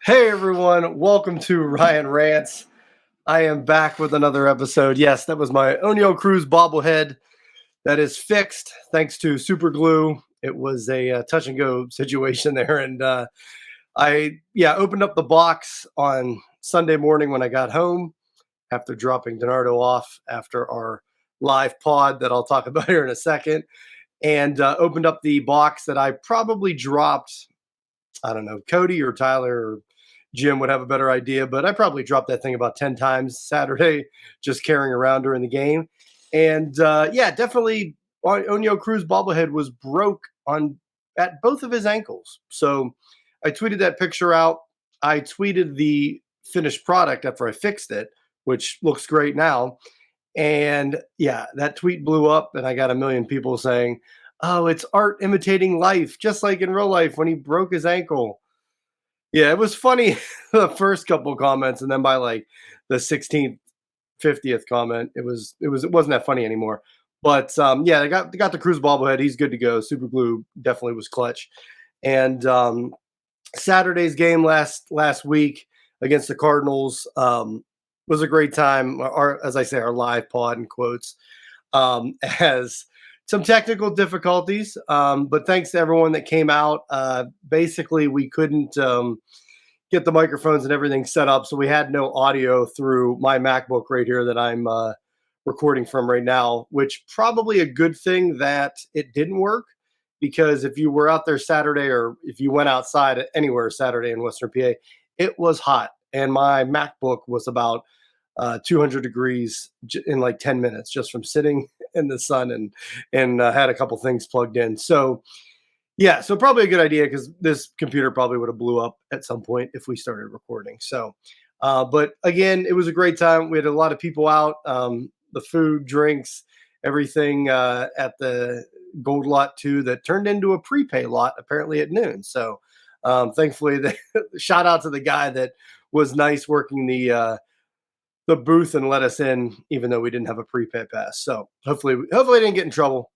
Hey everyone, welcome to Rants. I am back with another episode. Yes, that was my O'Neal Cruz bobblehead that is fixed thanks to super glue. It was a touch and go situation there, and I opened up the box on Sunday morning when I got home after dropping Donardo off after our live pod that I'll talk about here in a second, and opened up the box that I probably dropped. I don't know, Cody or Tyler or Jim would have a better idea, but I probably dropped that thing about 10 times Saturday, just carrying around during the game. And definitely O'Neal Cruz bobblehead was broke at both of his ankles. So I tweeted that picture out. I tweeted the finished product after I fixed it, which looks great now. And yeah, that tweet blew up, and I got a million people saying, "Oh, it's art imitating life, just like in real life when he broke his ankle." Yeah, it was funny the first couple comments, and then by like the 16th, 50th comment, it wasn't that funny anymore. But they got the Cruz bobblehead. He's good to go. Super glue definitely was clutch. And Saturday's game last week against the Cardinals was a great time. As I say, our live pod in quotes has some technical difficulties, but thanks to everyone that came out. Basically, we couldn't get the microphones and everything set up, so we had no audio through my MacBook right here that I'm recording from right now, which probably a good thing that it didn't work, because if you were out there Saturday, or if you went outside anywhere Saturday in Western PA, it was hot, and my MacBook was about 200 degrees in like 10 minutes just from sitting in the sun, and had a couple things plugged in. So yeah, so probably a good idea, because this computer probably would have blew up at some point if we started recording. So, but again, it was a great time. We had a lot of people out, the food, drinks, everything at the Gold Lot 2 that turned into a prepay lot apparently at noon. So thankfully, shout out to the guy that was nice working the booth and let us in, even though we didn't have a prepay pass. So hopefully I didn't get in trouble,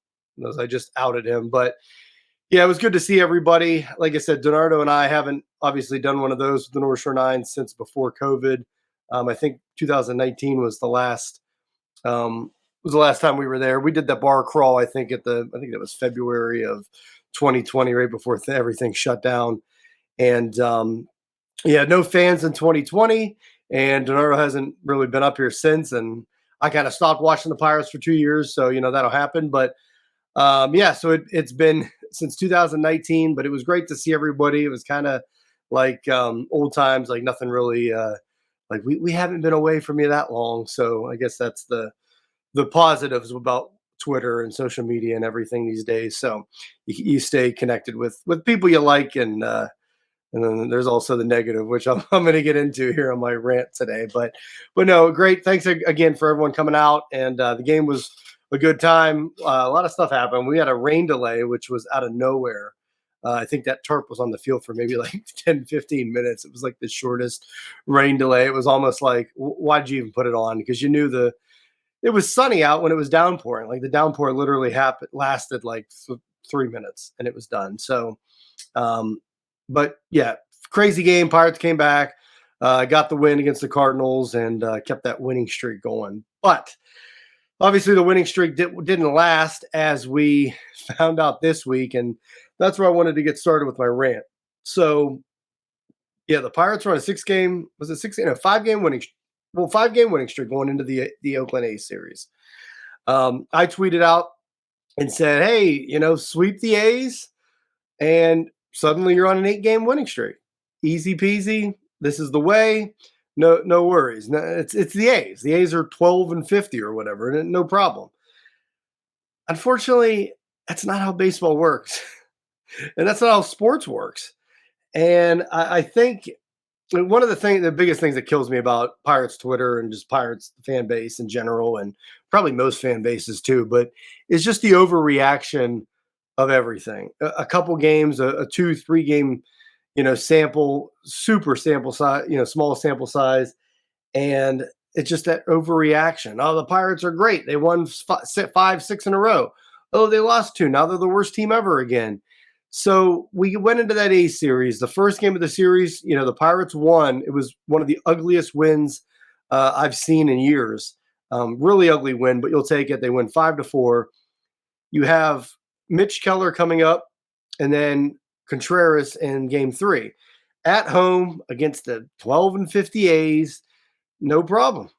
as I just outed him. But yeah, it was good to see everybody. Like I said, Donardo and I haven't obviously done one of those with the North Shore Nine since before COVID. I think 2019 was the last time we were there. We did that bar crawl, I think it was February of 2020, right before everything shut down. And no fans in 2020. And Donardo hasn't really been up here since. And I kind of stopped watching the Pirates for 2 years. So, that'll happen. But so it's been since 2019, but it was great to see everybody. It was kind of like old times, like nothing really, like we haven't been away from you that long. So I guess that's the positives about Twitter and social media and everything these days. So you stay connected with people you like, and then there's also the negative, which I'm going to get into here on my rant today. But no, great. Thanks again for everyone coming out, and the game was a good time. A lot of stuff happened. We had a rain delay, which was out of nowhere. I think that tarp was on the field for maybe like 10, 15 minutes. It was like the shortest rain delay. It was almost like, why'd you even put it on? Because you knew it was sunny out when it was downpouring. Like the downpour literally lasted like 3 minutes and it was done. So, but yeah, crazy game. Pirates came back, got the win against the Cardinals, and kept that winning streak going. But obviously, the winning streak didn't last, as we found out this week, and that's where I wanted to get started with my rant. So, yeah, the Pirates were on a 5-game winning streak going into the Oakland A series. I tweeted out and said, "Hey, sweep the A's, and suddenly you're on an 8-game winning streak. Easy peasy. This is the way." No worries. No, it's the A's. The A's are 12-50 or whatever, and no problem. unfortunately, that's not how baseball works. And that's not how sports works. And I think one of the biggest things that kills me about Pirates Twitter and just Pirates fan base in general, and probably most fan bases too, but it's just the overreaction of everything. A couple games, a 2, 3 game, sample, super sample size, small sample size, and it's just that overreaction. Oh, the Pirates are great. They won 5, 6 in a row. Oh, they lost 2. Now they're the worst team ever again. So we went into that A series. The first game of the series, the Pirates won. It was one of the ugliest wins I've seen in years. Really ugly win, but you'll take it. They win 5-4. You have Mitch Keller coming up, and then Contreras in game 3 at home against the 12-50 A's. No problem.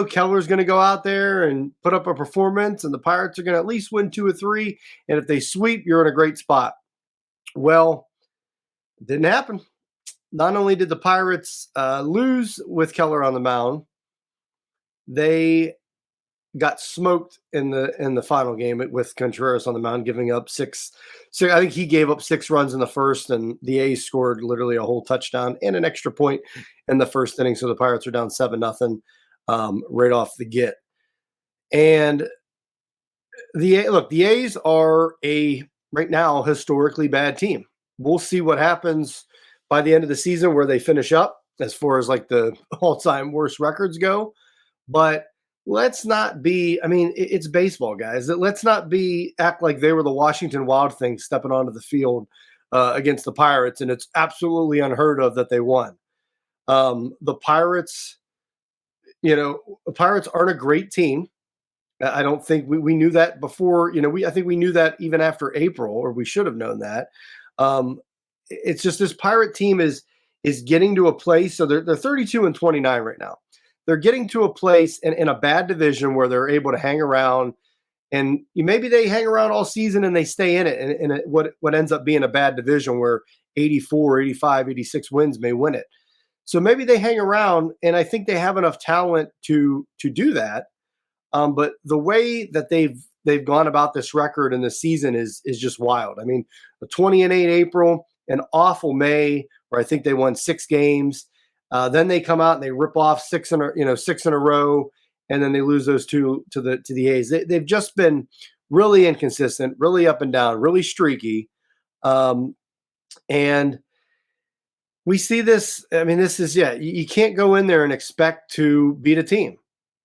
Keller's going to go out there and put up a performance, and the Pirates are going to at least win 2 or 3. And if they sweep, you're in a great spot. Well, it didn't happen. Not only did the Pirates lose with Keller on the mound, they got smoked in the final game with Contreras on the mound, giving up 6. So I think he gave up 6 runs in the first, and the A's scored literally a whole touchdown and an extra point in the first inning. So the Pirates are down 7-0 right off the get. And the A's are right now historically bad team. We'll see what happens by the end of the season where they finish up as far as like the all-time worst records go. But let's not be, it's baseball, guys. Let's not act like they were the Washington Wild thing stepping onto the field against the Pirates, and it's absolutely unheard of that they won. The Pirates, the Pirates aren't a great team. I don't think we knew that before. I think we knew that even after April, or we should have known that. It's just this Pirate team is getting to a place. So they're 32-29 right now. They're getting to a place in a bad division where they're able to hang around, and maybe they hang around all season and they stay in it. And what ends up being a bad division where 84, 85, 86 wins may win it. So maybe they hang around, and I think they have enough talent to do that. But the way that they've gone about this record in the season is just wild. A 20-8 April, an awful May where I think they won 6 games. Then they come out and they rip off 6 in a row, and then they lose those 2 to the A's. They've just been really inconsistent, really up and down, really streaky, and we see this. This is you can't go in there and expect to beat a team.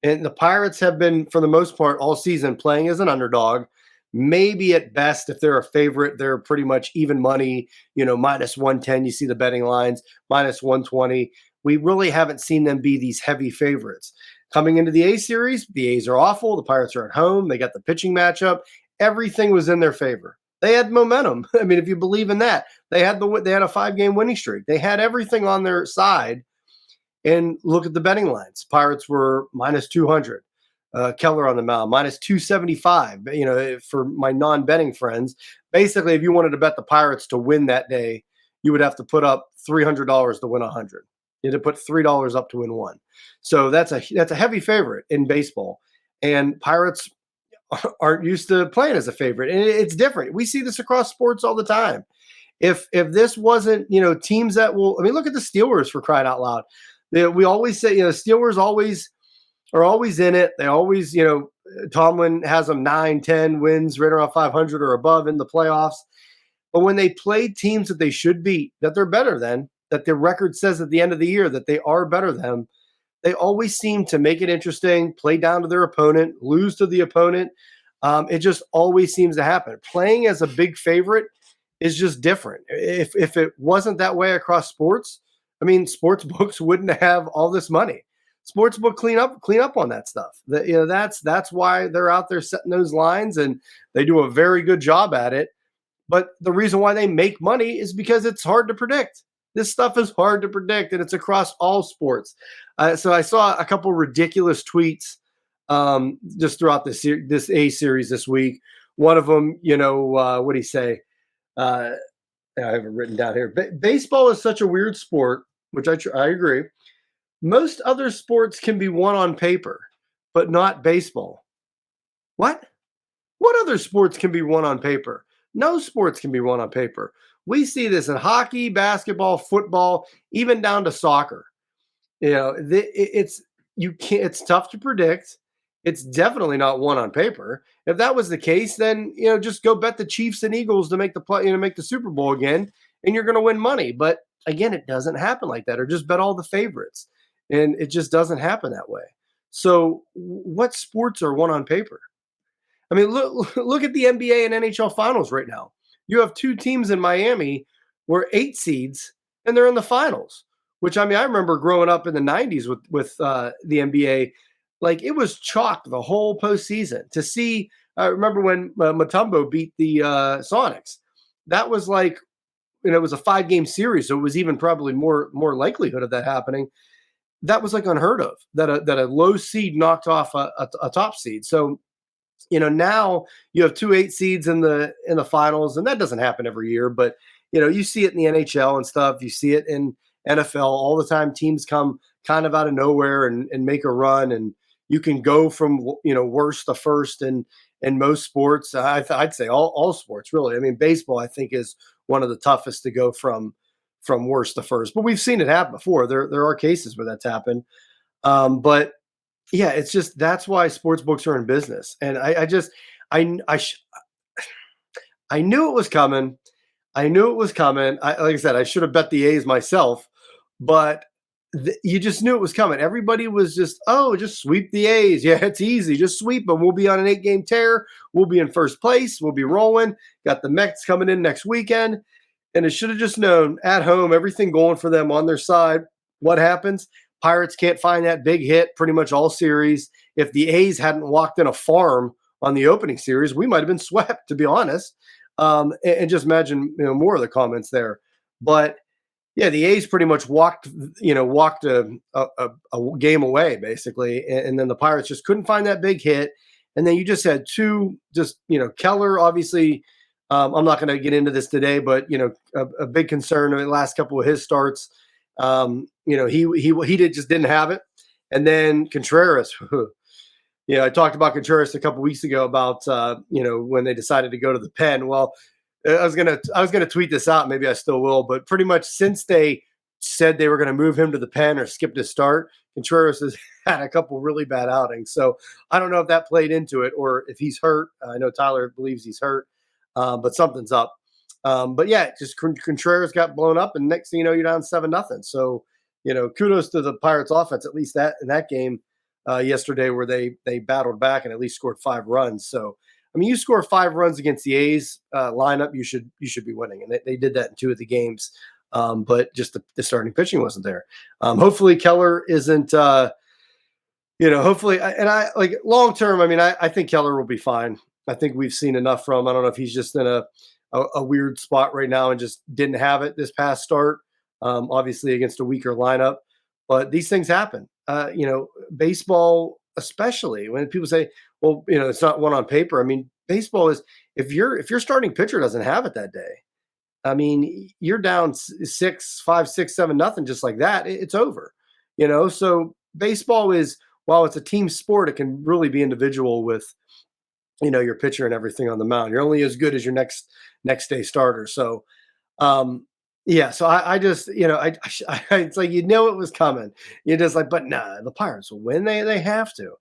And the Pirates have been, for the most part, all season playing as an underdog. Maybe at best, if they're a favorite, they're pretty much even money, minus 110. You see the betting lines, minus 120. We really haven't seen them be these heavy favorites. Coming into the A series, the A's are awful. The Pirates are at home. They got the pitching matchup. Everything was in their favor. They had momentum. If you believe in that, they had a 5-game winning streak. They had everything on their side. And look at the betting lines. Pirates were minus 200. Keller on the mound, minus 275. For my non-betting friends, basically, if you wanted to bet the Pirates to win that day, you would have to put up $300 to win 100. You had to put $3 up to win 1. So that's a heavy favorite in baseball. And Pirates aren't used to playing as a favorite, and it's different. We see this across sports all the time. If this wasn't, teams that will, look at the Steelers, for crying out loud. We always say, Steelers are always in it. They always, Tomlin has them 9-10 wins, right around 500 or above in the playoffs. But when they play teams that they should beat, that they're better than, that their record says at the end of the year that they are better than, they always seem to make it interesting, play down to their opponent, lose to the opponent. It just always seems to happen. Playing as a big favorite is just different. If it wasn't that way across sports, sports books wouldn't have all this money. Sportsbook clean up on that stuff. That's why they're out there setting those lines, and they do a very good job at it. But the reason why they make money is because it's hard to predict. This stuff is hard to predict, and it's across all sports. So I saw a couple ridiculous tweets just throughout this A series this week. One of them, what do you say? I have it written down here. Baseball is such a weird sport, which I agree. Most other sports can be won on paper, but not baseball. What? What other sports can be won on paper? No sports can be won on paper. We see this in hockey, basketball, football, even down to soccer. It's you can't. It's tough to predict. It's definitely not one on paper. If that was the case, then just go bet the Chiefs and Eagles to make the play, make the Super Bowl again, and you're going to win money. But again, it doesn't happen like that. Or just bet all the favorites, and it just doesn't happen that way. So, what sports are one on paper? I mean, look at the NBA and NHL finals right now. You have two teams in Miami were 8 seeds and they're in the finals. Which, I mean, I remember growing up in the '90s with the NBA, like it was chalk the whole postseason. To see, I remember when Mutombo beat the Sonics. That was like, it was a 5-game series, so it was even probably more likelihood of that happening. That was like unheard of. That a low seed knocked off a top seed. So now you have 2 8 seeds in the finals, and that doesn't happen every year, but you see it in the NHL and stuff. You see it in NFL all the time. Teams come kind of out of nowhere and make a run, and you can go from worst to first in most sports. I'd say all sports really. I mean, baseball I think is one of the toughest to go from worst to first, but we've seen it happen before. There are cases where that's happened, but yeah, it's just that's why sports books are in business. And I knew it was coming. I knew it was coming. Like I said, I should have bet the A's myself, but you just knew it was coming. Everybody was just, oh, just sweep the A's. Yeah, it's easy. Just sweep them. We'll be on an 8-game tear. We'll be in first place. We'll be rolling. Got the Mets coming in next weekend. And it should have just known at home, everything going for them on their side. What happens? Pirates can't find that big hit pretty much all series. If the A's hadn't walked in a farm on the opening series, we might have been swept, to be honest. And just imagine more of the comments there. But yeah, the A's pretty much walked a game away basically, and then the Pirates just couldn't find that big hit. And then you just had two, Keller obviously. I'm not going to get into this today, but a big concern in the last couple of his starts. He didn't have it, and then Contreras. I talked about Contreras a couple weeks ago about when they decided to go to the pen. Well, I was gonna tweet this out. Maybe I still will, but pretty much since they said they were going to move him to the pen or skip his start, Contreras has had a couple really bad outings. So I don't know if that played into it or if he's hurt. I know Tyler believes he's hurt, but something's up. But yeah, just Contreras got blown up, and next thing you know, you're down 7-0. So kudos to the Pirates offense, at least that in that game yesterday, where they battled back and at least scored 5 runs. So I mean, you score 5 runs against the A's lineup, you should be winning, and they did that in 2 of the games. But just the starting pitching wasn't there. Hopefully Keller isn't. Hopefully, and I like long term. I mean, I think Keller will be fine. I think we've seen enough from. I don't know if he's just in a weird spot right now and just didn't have it this past start. Obviously against a weaker lineup, but these things happen. Baseball, especially when people say, well, it's not one on paper. I mean, baseball is if your starting pitcher doesn't have it that day, I mean, you're down 5, 6, 7, nothing, just like that. It's over. So baseball is, while it's a team sport, it can really be individual with your pitcher and everything on the mound. You're only as good as your next day starter. So yeah, so I just, it's like, it was coming. You're just like, but nah, the Pirates will win. They have to.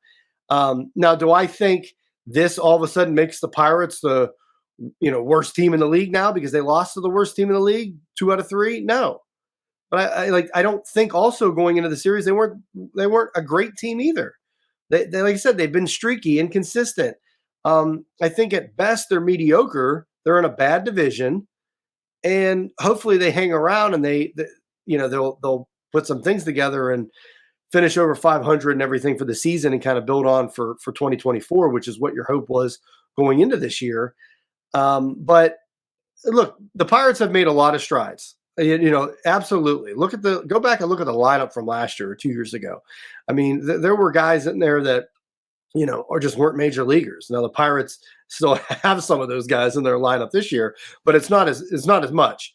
Now, do I think this all of a sudden makes the Pirates the worst team in the league now because they lost to the worst team in the league 2 out of 3? No, but I don't think also going into the series they weren't a great team either. They like I said, they've been streaky, inconsistent. I think at best they're mediocre. They're in a bad division. And hopefully they hang around and they'll put some things together and finish over 500 and everything for the season and kind of build on for 2024, which is what your hope was going into this year. But look, the Pirates have made a lot of strides. Absolutely. Go back and look at the lineup from last year or 2 years ago. I mean, there were guys in there that or just weren't major leaguers. Now the Pirates still have some of those guys in their lineup this year, but it's not as much.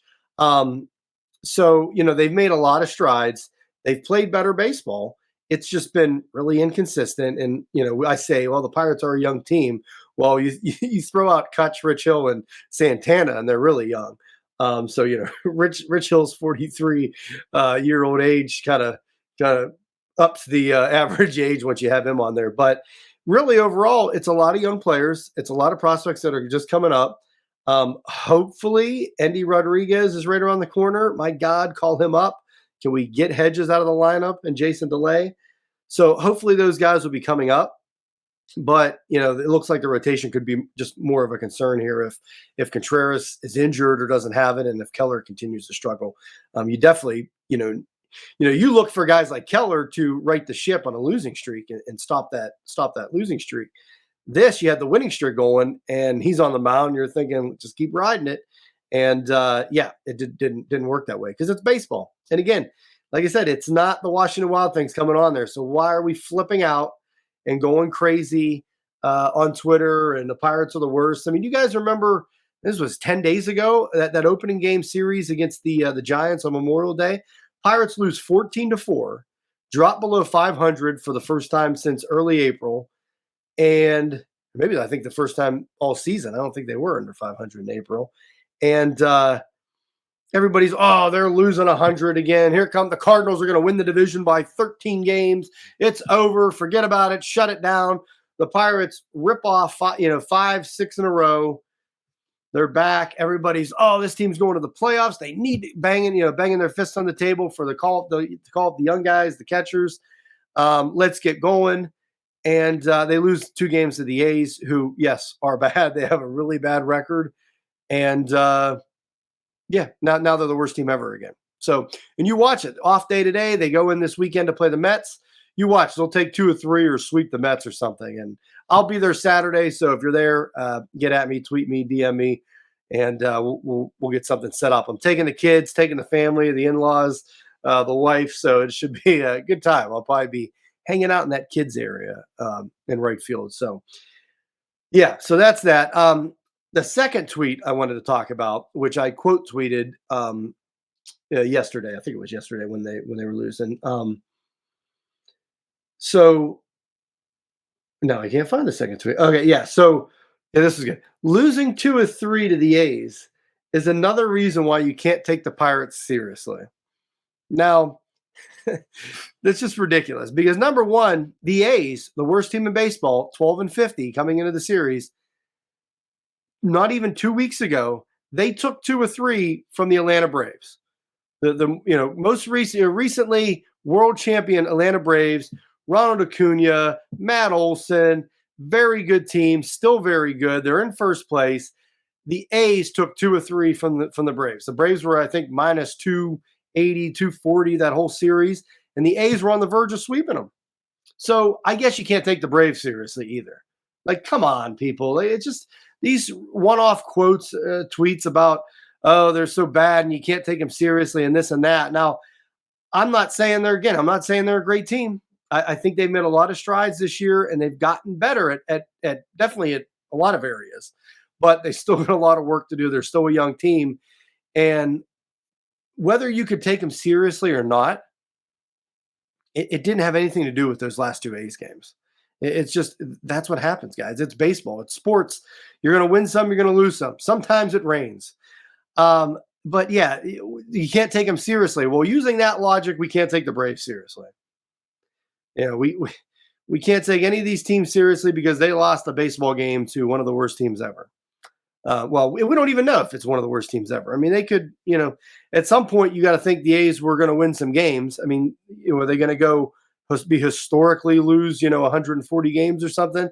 So they've made a lot of strides. They've played better baseball. It's just been really inconsistent. And I say, well, the Pirates are a young team. Well, you throw out Kutch, Rich Hill, and Santana, and they're really young. So Rich Hill's 43 year old age kind of ups the average age once you have him on there. But really, overall, it's a lot of young players. It's a lot of prospects that are just coming up. Hopefully, Andy Rodriguez is right around the corner. My God, call him up. Can we get Hedges out of the lineup and Jason DeLay? So hopefully those guys will be coming up. But it looks like the rotation could be just more of a concern here if Contreras is injured or doesn't have it, and if Keller continues to struggle. You definitely you look for guys like Keller to right the ship on a losing streak and stop that losing streak. You had the winning streak going, and he's on the mound. You're thinking, just keep riding it, and it didn't work that way because it's baseball. And again, like I said, it's not the Washington Wild things coming on there. So why are we flipping out and going crazy on Twitter and the Pirates are the worst? I mean, you guys remember this was 10 days ago, that opening game series against the Giants on Memorial Day. Pirates lose 14-4, drop below 500 for the first time since early April. And maybe I think the first time all season. I don't think they were under 500 in April. And everybody's, they're losing 100 again. Here come the Cardinals are going to win the division by 13 games. It's over. Forget about it. Shut it down. The Pirates rip off 5, 6 in a row. They're back. Everybody's, this team's going to the playoffs. They need banging their fists on the table for to call up the young guys, the catchers. Let's get going. And they lose 2 games to the A's, who, yes, are bad. They have a really bad record. And now they're the worst team ever again. So, and you watch it. Off day today. They go in this weekend to play the Mets. You watch. They'll take 2 or 3 or sweep the Mets or something. And I'll be there Saturday. So if you're there, get at me, tweet me, DM me, and we'll get something set up. I'm taking the kids, taking the family, the in-laws, the wife. So it should be a good time. I'll probably be hanging out in that kids area in right field. So, so that's that. The second tweet I wanted to talk about, which I quote tweeted yesterday. I think it was yesterday when they were losing. So no, I can't find the second tweet. Okay, yeah. So this is good. Losing 2 or 3 to the A's is another reason why you can't take the Pirates seriously. Now, that's just ridiculous because number one, the A's, the worst team in baseball, 12-50 coming into the series. Not even 2 weeks ago, they took 2 or 3 from the Atlanta Braves. The most recently world champion Atlanta Braves, Ronald Acuna, Matt Olson, very good team, still very good. They're in first place. The A's took 2 or 3 from the Braves. The Braves were, I think, minus 280, 240 that whole series, and the A's were on the verge of sweeping them. So I guess you can't take the Braves seriously either. Like, come on, people. It's just these one-off quotes, tweets about, they're so bad and you can't take them seriously and this and that. Now, I'm not saying they're a great team. I think they've made a lot of strides this year and they've gotten better at definitely at a lot of areas, but they still got a lot of work to do. They're still a young team. And whether you could take them seriously or not, it didn't have anything to do with those last 2 A's games. It's just, that's what happens, guys. It's baseball. It's sports. You're going to win some, you're going to lose some. Sometimes it rains. But yeah, you can't take them seriously. Well, using that logic, we can't take the Braves seriously. We can't take any of these teams seriously because they lost a baseball game to one of the worst teams ever. Well, we don't even know if it's one of the worst teams ever. I mean, they could, at some point you got to think the A's were going to win some games. I mean, are they going to go be historically lose, 140 games or something?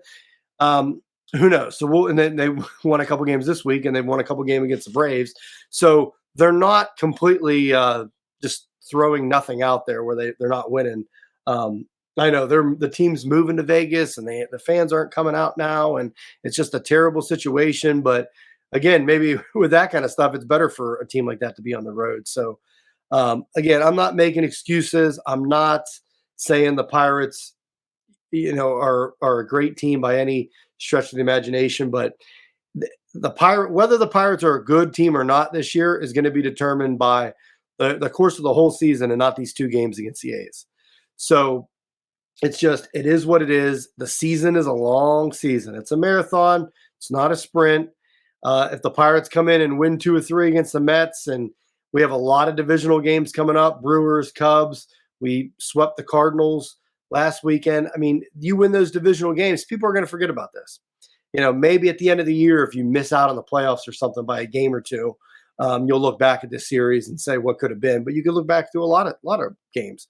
Who knows? So and then they won a couple games this week and they won a couple games against the Braves. So they're not completely just throwing nothing out there where they're not winning. I know the team's moving to Vegas and the fans aren't coming out now, and it's just a terrible situation. But again, maybe with that kind of stuff, it's better for a team like that to be on the road. So again, I'm not making excuses. I'm not saying the Pirates, are a great team by any stretch of the imagination, but whether the Pirates are a good team or not this year is going to be determined by the course of the whole season and not these 2 games against the A's. So It's just, it is what it is. The season is a long season. It's a marathon. It's not a sprint. If the Pirates come in and win 2 or 3 against the Mets, and we have a lot of divisional games coming up, Brewers, Cubs, we swept the Cardinals last weekend. I mean, you win those divisional games, people are going to forget about this. Maybe at the end of the year, if you miss out on the playoffs or something by a game or two, you'll look back at this series and say what could have been. But you can look back through a lot of games.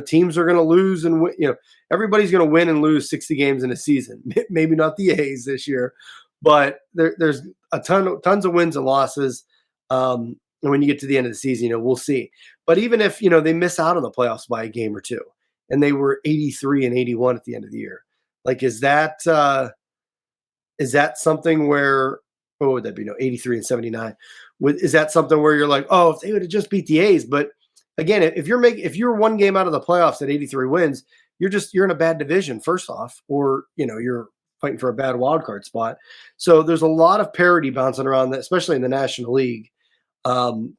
Teams are going to lose and win. Everybody's going to win and lose 60 games in a season. Maybe not the A's this year, but there's tons of wins and losses. And when you get to the end of the season, we'll see. But even if they miss out on the playoffs by a game or two, and they were 83 and 81 at the end of the year, like is that something where, what would that be? 83 and 79. Is that something where you're like, oh, if they would have just beat the A's? But again, if you're one game out of the playoffs at 83 wins, you're in a bad division, first off, or you're fighting for a bad wild card spot. So there's a lot of parity bouncing around that, especially in the National League. And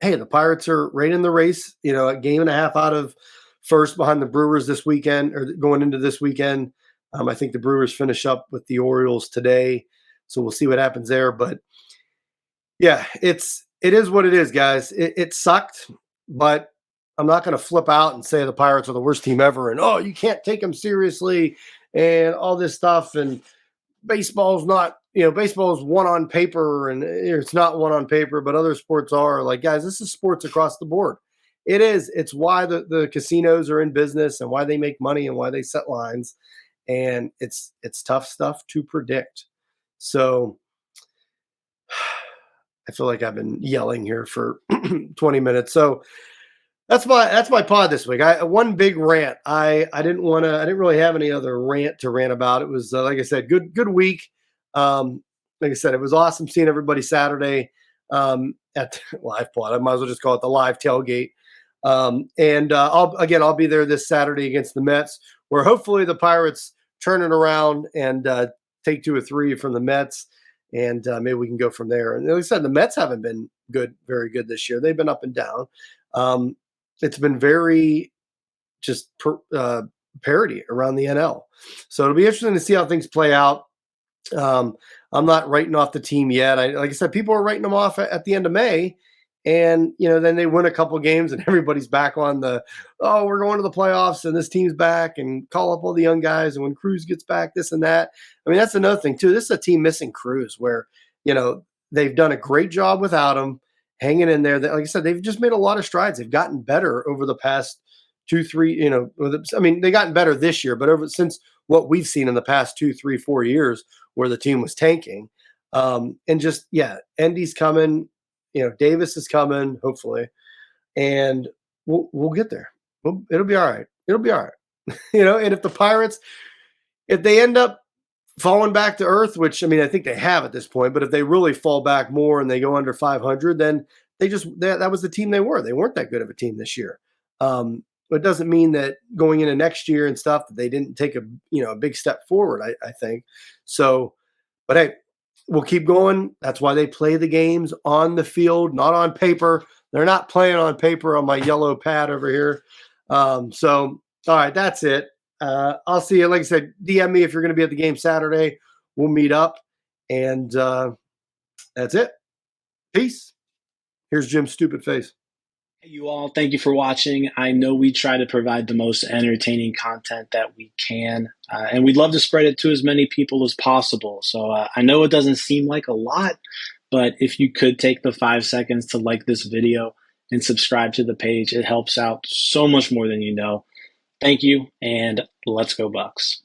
hey, the Pirates are right in the race, a game and a half out of first behind the Brewers this weekend, or going into this weekend. I think the Brewers finish up with the Orioles today, so we'll see what happens there. But yeah, it is what it is, guys. It sucked, but I'm not going to flip out and say the Pirates are the worst team ever, and you can't take them seriously, and all this stuff. And baseball's not, baseball's one on paper, and it's not one on paper, but other sports are. Like, guys, this is sports across the board. It is. It's why the casinos are in business and why they make money and why they set lines. And it's tough stuff to predict. So I feel like I've been yelling here for 20 minutes. So that's my pod this week. One big rant. I didn't really have any other rant to rant about. It was like I said, good week. Like I said, it was awesome seeing everybody Saturday at live pod. I might as well just call it the live tailgate. And I'll be there this Saturday against the Mets, where hopefully the Pirates turn it around and take 2 or 3 from the Mets, and maybe we can go from there. And like I said, the Mets haven't been very good this year. They've been up and down. It's been very just parity around the NL. So it'll be interesting to see how things play out. I'm not writing off the team yet. Like I said, people are writing them off at the end of May. And, then they win a couple games and everybody's back on we're going to the playoffs and this team's back, and call up all the young guys. And when Cruz gets back, this and that. I mean, that's another thing too. This is a team missing Cruz, where, they've done a great job without him, hanging in there. Like I said, they've just made a lot of strides. They've gotten better over the past 2, 3, they gotten better this year, but since what we've seen in the past 2, 3, 4 years where the team was tanking, and just, Endy's coming. Davis is coming, hopefully, and we'll get there. It'll be all right. It'll be all right. And if the Pirates, if they end up falling back to earth, which, I think they have at this point, but if they really fall back more and they go under 500, then that was the team they were. They weren't that good of a team this year. But it doesn't mean that going into next year and stuff that they didn't take a big step forward, I think. So, but hey, we'll keep going. That's why they play the games on the field, not on paper. They're not playing on paper on my yellow pad over here. So, all right, that's it. I'll see you. Like I said, DM me if you're going to be at the game Saturday. We'll meet up. And that's it. Peace. Here's Jim's stupid face. Hey, you all, thank you for watching. I know we try to provide the most entertaining content that we can, and we'd love to spread it to as many people as possible. So I know it doesn't seem like a lot, but if you could take the 5 seconds to like this video and subscribe to the page, it helps out so much more than you know. Thank you, and let's go Bucks.